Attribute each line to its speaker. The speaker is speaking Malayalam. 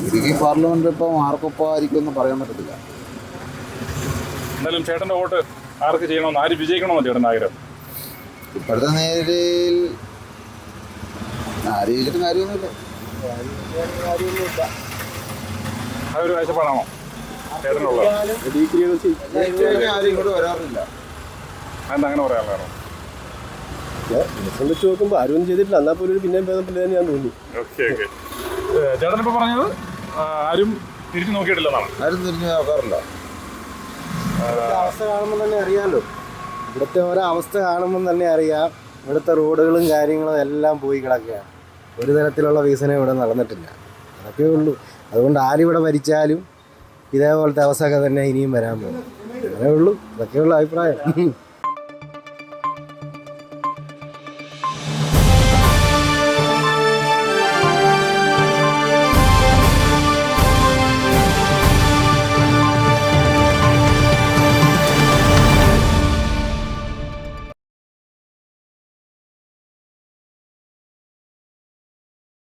Speaker 1: ഇടുക്കി പാർലമെന്റ് ഇപ്പം ആർക്കൊപ്പം ആയിരിക്കുമെന്ന് പറയാൻ പറ്റത്തില്ല.
Speaker 2: എന്നാലും ചേട്ടൻ്റെ വോട്ട് ആർക്ക് ചെയ്യണമെന്ന്, ആര് വിജയിക്കണമെന്ന് ചേട്ടൻ്റെ ആഗ്രഹം?
Speaker 1: ഇപ്പോഴത്തെ നേരിൽ ആര് ജയിച്ചിട്ടും കാര്യമൊന്നുമില്ല.
Speaker 2: അതൊരു കാഴ്ചപ്പാടാണോ ചേട്ടനുള്ളത്?
Speaker 1: ആരും ഇങ്ങോട്ട് വരാറില്ല.
Speaker 2: അതെന്താ അങ്ങനെ പറയാനുള്ളതാണോ?
Speaker 3: വെച്ച് നോക്കുമ്പോൾ ആരും ചെയ്തിട്ടില്ല, എന്നാൽ പോലും പിന്നെ ഭേദമില്ല ഞാൻ തോന്നി.
Speaker 2: Okay okay. ചേട്ടനിപ്പോൾ പറഞ്ഞത് ആരും തിരിച്ചു നോക്കിയിട്ടില്ലെന്നാണ്.
Speaker 1: ആരും തിരിഞ്ഞു നോക്കാറില്ല.
Speaker 3: അവസ്ഥ കാണുമ്പോൾ തന്നെ അറിയാമല്ലോ, ഇവിടുത്തെ ഓരോ അവസ്ഥ കാണുമ്പോൾ തന്നെ അറിയാം. ഇവിടുത്തെ റോഡുകളും കാര്യങ്ങളും എല്ലാം പോയി കിടക്കുകയാണ്. ഒരു തരത്തിലുള്ള വികസനം ഇവിടെ നടന്നിട്ടില്ല. അതൊക്കെ ഉള്ളൂ. അതുകൊണ്ട് ആരിവിടെ ഭരിച്ചാലും ഇതേപോലത്തെ അവസ്ഥയൊക്കെ തന്നെ ഇനിയും വരാൻ പോകും. അങ്ങനെ ഉള്ളൂ. ഇതൊക്കെയുള്ള അഭിപ്രായം.